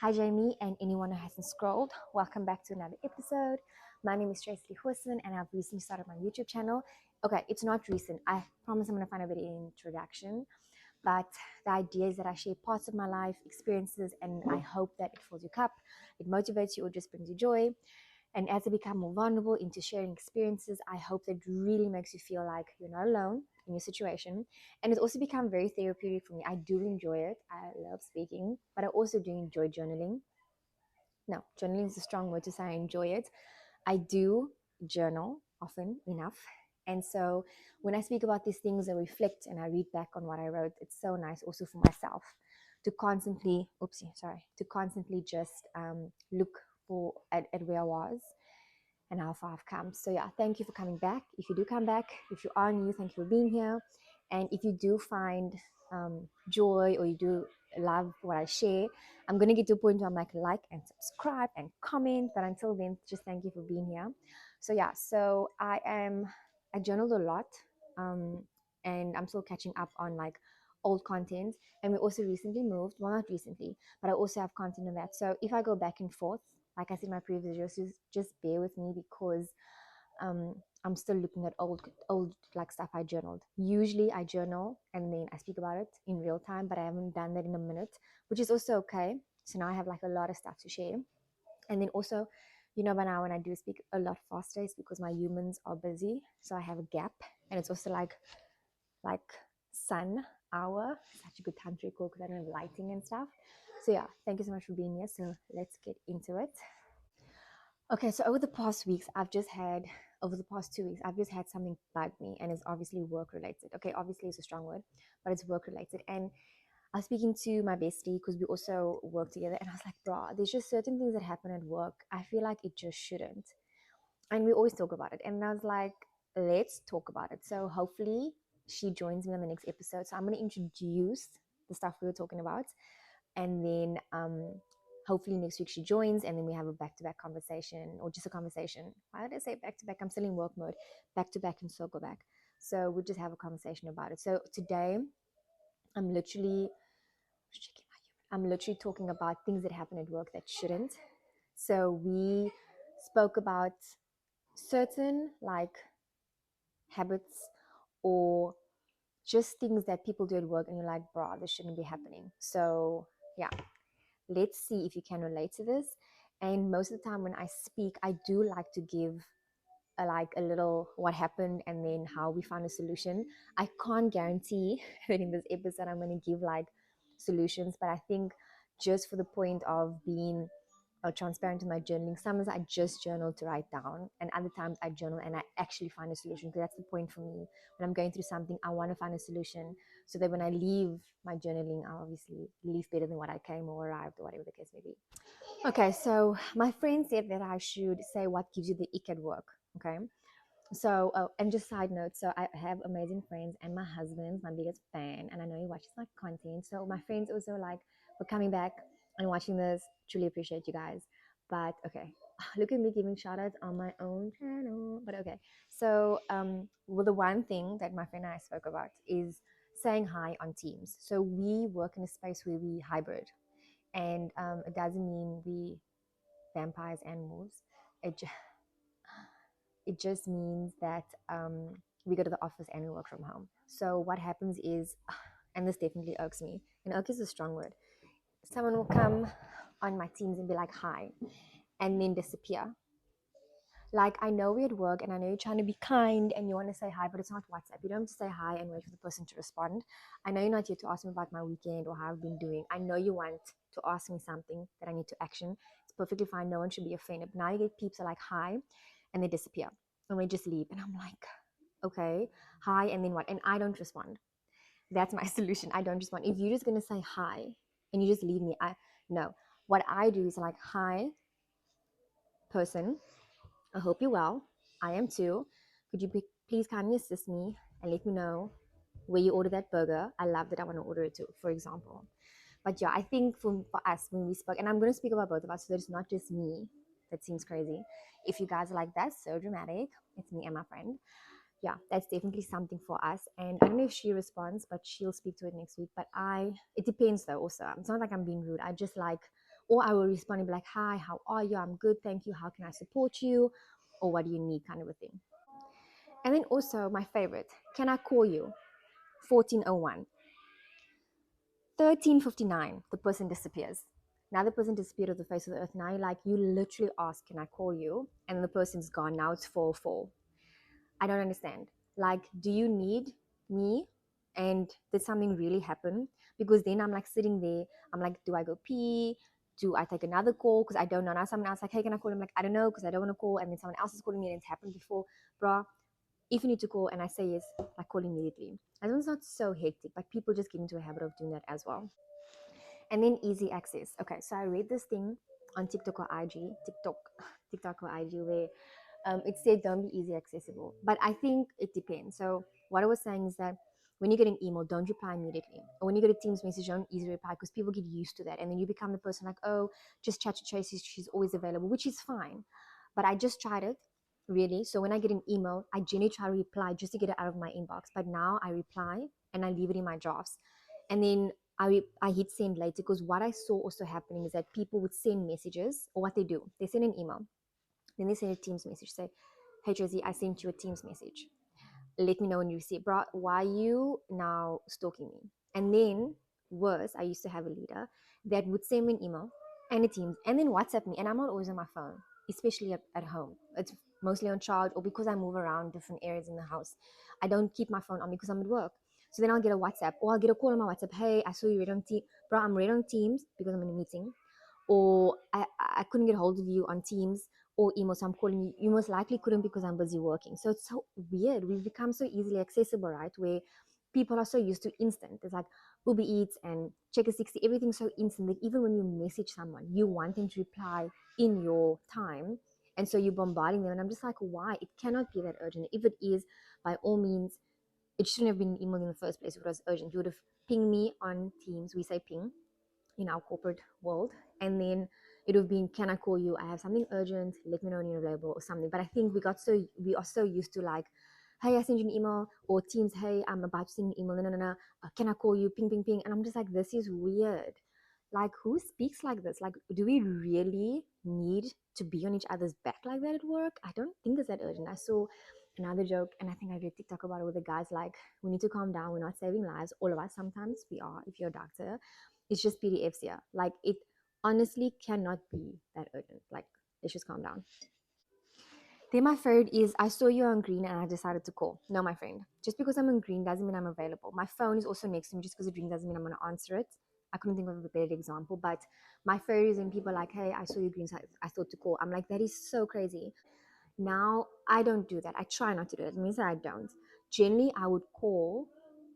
Hi, Jamie, and anyone who hasn't scrolled. Welcome back to another episode. My name is Tracy Hussein, and I've recently started my YouTube channel. Okay, it's not recent. I promise I'm going to find a better introduction. But the idea is that I share parts of my life, experiences, and I hope that it fills your cup, it motivates you, or just brings you joy. And as I become more vulnerable into sharing experiences, I hope that really makes you feel like you're not alone in your situation. And it's also become very therapeutic for me. I do enjoy it. I love speaking, but I also do enjoy journaling. No, journaling is a strong word to say I enjoy it. I do journal often enough. And so when I speak about these things, I reflect and I read back on what I wrote. It's so nice also for myself to constantly, to constantly just look at where I was and how far I've come. So yeah, thank you for coming back. If you do come back, if you are new, thank you for being here. And if you do find joy or you do love what I share, I'm going to get to a point where I'm like and subscribe and comment. But until then, just thank you for being here. So yeah, I journaled a lot, and I'm still catching up on like old content. And we also recently moved, well, not recently, but I also have content on that. So if I go back and forth, like I said in my previous videos, just bear with me because I'm still looking at old like stuff I journaled. Usually I journal and then I speak about it in real time, but I haven't done that in a minute, which is also okay. So now I have like a lot of stuff to share. And then also, by now when I do speak a lot faster, it's because my humans are busy. So I have a gap. And it's also like sun hour. Such a good time to record because I don't have lighting and stuff. So yeah, thank you so much for being here. So let's get into it. Okay, so over the past 2 weeks, I've just had something bug me, and it's obviously work related. Okay, obviously it's a strong word, but it's work related. And I was speaking to my bestie because we also work together, and I was like, bro, there's just certain things that happen at work. I feel like it just shouldn't. And we always talk about it. And I was like, let's talk about it. So hopefully she joins me on the next episode. So I'm going to introduce the stuff we were talking about, and then hopefully next week she joins, and then we have a back-to-back conversation, or just a conversation. Why did I say back-to-back? I'm still in work mode. Back-to-back and circle back. So we'll just have a conversation about it. So today I'm literally talking about things that happen at work that shouldn't. So we spoke about certain like habits or just things that people do at work, and you're like, bro, this shouldn't be happening. So yeah, let's see if you can relate to this. And most of the time when I speak, I do like to give a little what happened and then how we found a solution. I can't guarantee that in this episode I'm going to give like solutions, but I think just for the point of being transparent in my journaling, sometimes I just journal to write down, and other times I journal and I actually find a solution, because that's the point for me. When I'm going through something, I want to find a solution so that when I leave my journaling, I obviously leave better than what I came or arrived, or whatever the case may be. Okay, so my friend said that I should say what gives you the ick at work. Okay, so and just side note, so I have amazing friends, and my husband's my biggest fan, and I know he watches my content. So my friends also like for coming back and watching this. Truly appreciate you guys. But okay, look at me giving shout outs on my own channel. But okay, so well, the one thing that my friend and I spoke about is saying hi on Teams. So we work in a space where we hybrid, and it doesn't mean we vampires and wolves. It just means that we go to the office and we work from home. So what happens is, and this definitely irks me, and irk is a strong word. Someone will come on my Teams and be like, hi, and then disappear. Like, I know we're at work and I know you're trying to be kind and you want to say hi, but it's not WhatsApp. You don't have to say hi and wait for the person to respond. I know you're not here to ask me about my weekend or how I've been doing. I know you want to ask me something that I need to action. It's perfectly fine. No one should be offended. But now you get peeps are like, hi, and they disappear and they just leave. And I'm like, okay, hi, and then what? And I don't respond. That's my solution. I don't respond. If you're just going to say hi and you just leave me, no. What I do is like, hi, person, I hope you're well. I am too. Could you please kindly assist me and let me know where you order that burger? I love that. I want to order it too, for example. But yeah, I think for us, when we spoke, and I'm going to speak about both of us, so that it's not just me that seems crazy. If you guys are like, that's so dramatic, it's me and my friend. Yeah, that's definitely something for us. And I don't know if she responds, but she'll speak to it next week. But it depends though also. It's not like I'm being rude. I just like, or I will respond and be like, hi, how are you? I'm good, thank you. How can I support you? Or what do you need, kind of a thing. And then also my favorite, can I call you? 1401. 13:59, the person disappears. Now the person disappeared off the face of the earth. Now you're like, you literally ask, can I call you? And the person's gone. Now it's 4:04. I don't understand. Like, do you need me? And did something really happen? Because then I'm like sitting there. I'm like, do I go pee? Do I take another call? Because I don't know. Now someone else like, hey, can I call him? Like, I don't know, because I don't want to call. And then someone else is calling me, and it's happened before. Bruh, if you need to call and I say yes, like, call immediately. I know it's not so hectic, but people just get into a habit of doing that as well. And then easy access. Okay, so I read this thing on TikTok or IG, TikTok or IG, where it said don't be easy accessible. But I think it depends. So what I was saying is that when you get an email, don't reply immediately. Or when you get a Teams message, don't easily reply, because people get used to that. And then you become the person like, oh, just chat to Tracy, she's always available, which is fine. But I just tried it, really. So when I get an email, I generally try to reply just to get it out of my inbox. But now I reply and I leave it in my drafts. And then I hit send later, because what I saw also happening is that people would send messages, or what they do, they send an email, then they send a Teams message, say, hey Tracy, I sent you a Teams message. Let me know when you see it. Bro, why are you now stalking me? And then worse, I used to have a leader that would send me an email and a Teams and then WhatsApp me. And I'm not always on my phone, especially at home. It's mostly on charge, or because I move around different areas in the house. I don't keep my phone on me because I'm at work. So then I'll get a WhatsApp, or I'll get a call on my WhatsApp. Hey, I saw you read on Teams. Bro, I'm read on Teams because I'm in a meeting, or I couldn't get hold of you on Teams or email, so I'm calling you. You most likely couldn't because I'm busy working. So it's so weird. We've become so easily accessible, right? Where people are so used to instant. It's like Uber Eats and Checker 60, everything's so instant that even when you message someone, you want them to reply in your time. And so you're bombarding them. And I'm just like, why? It cannot be that urgent. If it is, by all means, it shouldn't have been an email in the first place if it was urgent. You would have pinged me on Teams. We say ping in our corporate world, and then it would have been, can I call you, I have something urgent, let me know when you're available, or something. But I think we are so used to like, hey, I sent you an email, or Teams, hey, I'm about to send an email, no, can I call you, ping ping ping. And I'm just like, this is weird. Like, who speaks like this? Like, do we really need to be on each other's back like that at work? I don't think it's that urgent. I saw another joke, and I think I read TikTok about it, where the guy's like, we need to calm down, we're not saving lives. All of us, sometimes we are, if you're a doctor. It's just PDFs here. Like, it honestly cannot be that urgent. Like, let's just calm down. Then my third is, I saw you on green and I decided to call. No, my friend. Just because I'm on green doesn't mean I'm available. My phone is also next to me. Just because it's green doesn't mean I'm going to answer it. I couldn't think of a better example. But my third is when people are like, hey, I saw you green, so I thought to call. I'm like, that is so crazy. Now, I don't do that. I try not to do that. It means that I don't. Generally, I would call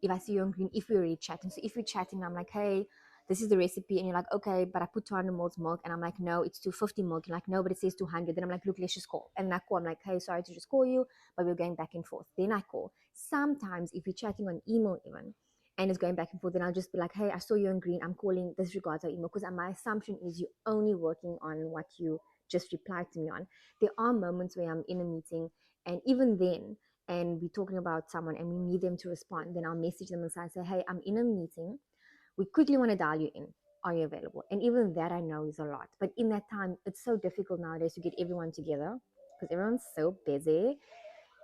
if I see you on green, if we're already chatting. So if we're chatting, I'm like, hey, this is the recipe. And you're like, okay, but I put 200 ml milk. And I'm like, no, it's 250 milk. You're like, no, but it says 200. Then I'm like, look, let's just call. And I call. I'm like, hey, sorry to just call you, but we're going back and forth. Then I call. Sometimes if you're chatting on email even, and it's going back and forth, then I'll just be like, hey, I saw you on green. I'm calling. This regards our email. Because my assumption is you're only working on what you just replied to me on. There are moments where I'm in a meeting, and even then, and we're talking about someone and we need them to respond, then I'll message them and say, hey, I'm in a meeting, we quickly want to dial you in, are you available? And even that I know is a lot, but in that time it's so difficult nowadays to get everyone together because everyone's so busy.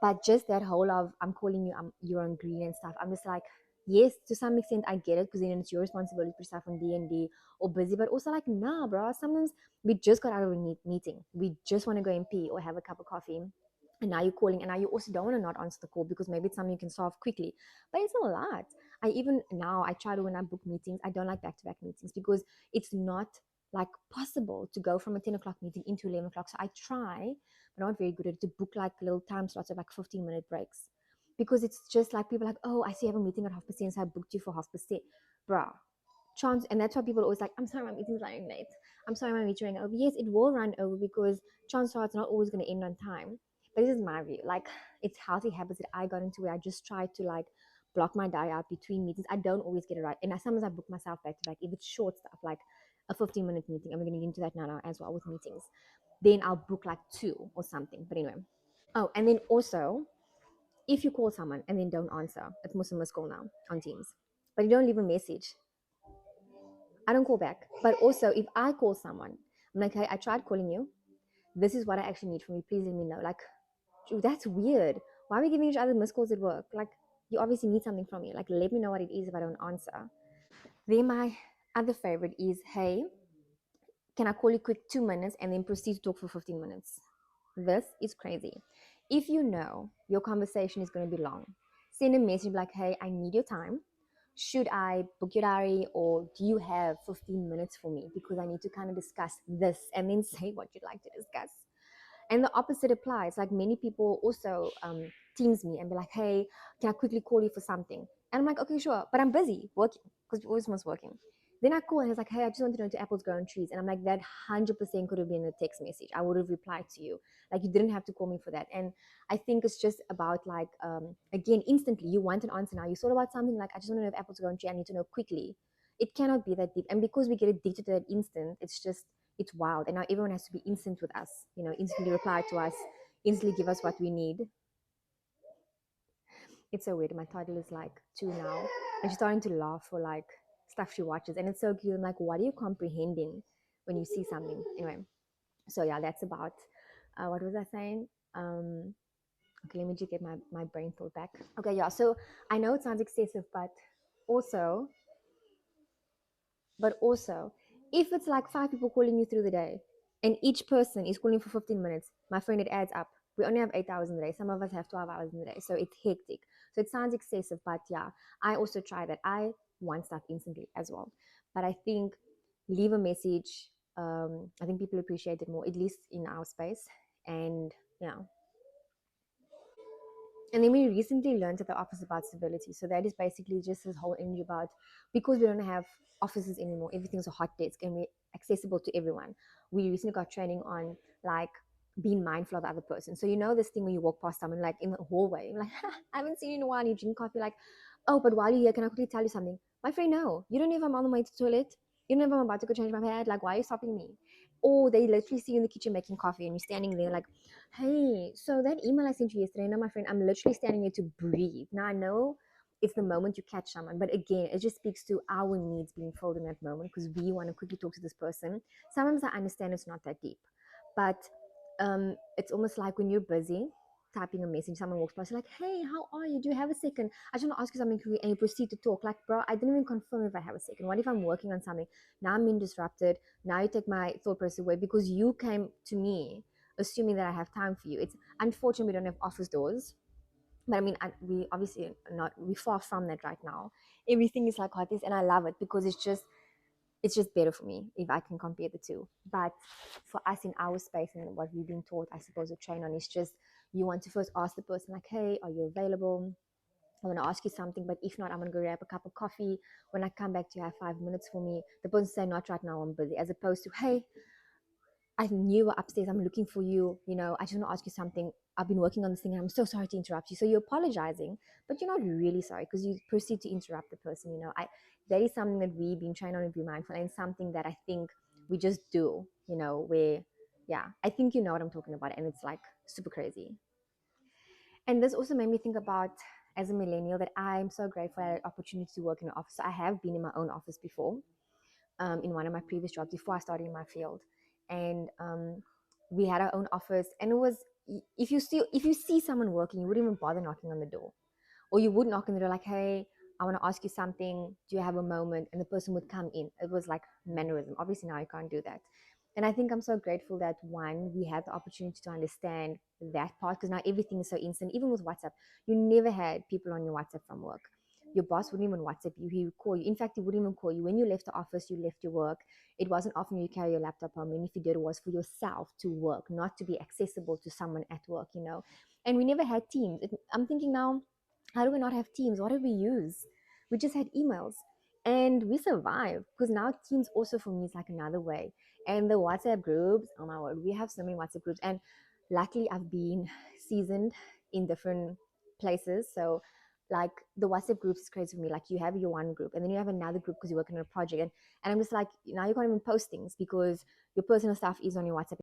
But just that whole of, I'm calling you, you're on green and stuff, I'm just like, yes, to some extent I get it, because then it's your responsibility for stuff on D&D or busy. But also like, nah, bro, sometimes we just got out of a meeting, we just want to go and pee or have a cup of coffee, and now you're calling, and now you also don't want to not answer the call because maybe it's something you can solve quickly. But it's a lot. I even now, I try to, when I book meetings, I don't like back-to-back meetings because it's not like possible to go from a 10 o'clock meeting into 11 o'clock. So I try, but I'm not very good at it, to book like little time slots of like 15-minute breaks, because it's just like, people are like, oh, I see you have a meeting at 10:30, so I booked you for 10:30. Bruh, chance. And that's why people are always like, I'm sorry, my meeting's running late, I'm sorry, my meeting running over. Yes, it will run over, because chances are it's not always going to end on time. But this is my view. Like, it's healthy habits that I got into, where I just try to like block my diary out between meetings. I don't always get it right, and sometimes I book myself back to back if it's short stuff, like a 15-minute meeting, and we're going to get into that now as well with meetings. Then I'll book like two or something. But anyway. Oh, and then also, if you call someone and then don't answer, it's Muslim must call now on Teams, but you don't leave a message, I don't call back. But also, if I call someone, I'm like, hey, I tried calling you. This is what I actually need from you. Please let me know. Like, that's weird. Why are we giving each other missed calls at work? Like, you obviously need something from me. Like, let me know what it is if I don't answer. Then my other favorite is, hey, can I call you quick 2 minutes and then proceed to talk for 15 minutes? This is crazy. If you know your conversation is going to be long, send a message like, hey, I need your time. Should I book your diary, or do you have 15 minutes for me? Because I need to kind of discuss this, and then say what you'd like to discuss. And the opposite applies. Like, many people also teams me and be like, hey, can I quickly call you for something? And I'm like, okay, sure, but I'm busy working, because we're always most working. Then I call and he's like, hey, I just want to know, do apples grow on trees? And I'm like, that 100% could have been a text message. I would have replied to you. Like, you didn't have to call me for that. And I think it's just about, like, again, instantly, you want an answer now. You thought about something, like, I just want to know if apples grow on tree. I need to know quickly. It cannot be that deep. And because we get addicted to that instant, it's wild. And now everyone has to be instant with us, instantly reply to us, instantly give us what we need. It's so weird. My toddler is like 2 now, and she's starting to laugh for like stuff she watches, and it's so cute. I'm like, what are you comprehending when you see something? Anyway, so yeah, that's about what was I saying? Okay, let me just get my brain thought back. Okay, yeah, so I know it sounds excessive, also but also, if it's like 5 people calling you through the day and each person is calling for 15 minutes, my friend, it adds up. We only have 8 hours in the day. Some of us have 12 hours in the day. So it's hectic. So it sounds excessive, but yeah, I also try that. I want stuff instantly as well. But I think leave a message. I think people appreciate it more, at least in our space. And yeah, and then we recently learned at the office about civility. So that is basically just this whole energy about, because we don't have offices anymore, everything's a hot desk and we're accessible to everyone. We recently got training on like being mindful of the other person. So this thing when you walk past someone like in the hallway, like I haven't seen you in a while, and you drink coffee, like, oh, but while you're here, can I quickly tell you something? My friend, no, you don't know if I'm on the way to the toilet. You don't know if I'm about to go change my pad. Like, why are you stopping me? Or they literally see you in the kitchen making coffee and you're standing there like, hey, so that email I sent you yesterday, my friend, I'm literally standing here to breathe. Now I know it's the moment you catch someone, but again, it just speaks to our needs being filled in that moment because we want to quickly talk to this person. Sometimes I understand it's not that deep, but it's almost like when you're busy typing a message, someone walks past, you're like, hey, how are you? Do you have a second? I just want to ask you something quickly, and you proceed to talk. Like, bro, I didn't even confirm if I have a second. What if I'm working on something? Now I'm being disrupted. Now you take my thought process away because you came to me assuming that I have time for you. It's unfortunate we don't have office doors, but I mean, we obviously are not. We're far from that right now. Everything is like this, and I love it because it's just better for me if I can compare the two. But for us in our space and what we've been taught, I suppose, to train on is just you want to first ask the person like, hey, are you available? I want to ask you something, but if not, I'm going to go grab a cup of coffee. When I come back, do you have 5 minutes for me? The person say, not right now, I'm busy. As opposed to, hey, I knew you were upstairs. I'm looking for you. I just want to ask you something. I've been working on this thing and I'm so sorry to interrupt you. So you're apologizing, but you're not really sorry because you proceed to interrupt the person. That is something that we've been trying to be mindful, and something that I think we just do, where, yeah, I think you know what I'm talking about. And it's like super crazy. And this also made me think about, as a millennial, that I'm so grateful I had an opportunity to work in an office. So I have been in my own office before, in one of my previous jobs before I started in my field, and we had our own office. And it was, if you see someone working, you wouldn't even bother knocking on the door, or you would knock on the door like, hey, I want to ask you something, do you have a moment? And the person would come in. It was like mannerism. Obviously now you can't do that. And I think I'm so grateful that, one, we had the opportunity to understand that part, because now everything is so instant. Even with WhatsApp, you never had people on your WhatsApp from work. Your boss wouldn't even WhatsApp you. He would call you. In fact, he wouldn't even call you. When you left the office, you left your work. It wasn't often you carry your laptop home. And if you did, it was for yourself to work, not to be accessible to someone at work. And we never had Teams. I'm thinking now, how do we not have Teams? What did we use? We just had emails. And we survived, because now Teams also for me is like another way. And the WhatsApp groups, oh my word, we have so many WhatsApp groups. And luckily I've been seasoned in different places. So like the WhatsApp groups is crazy for me. Like, you have your one group and then you have another group because you're working on a project. And I'm just like, now you can't even post things because your personal stuff is on your WhatsApp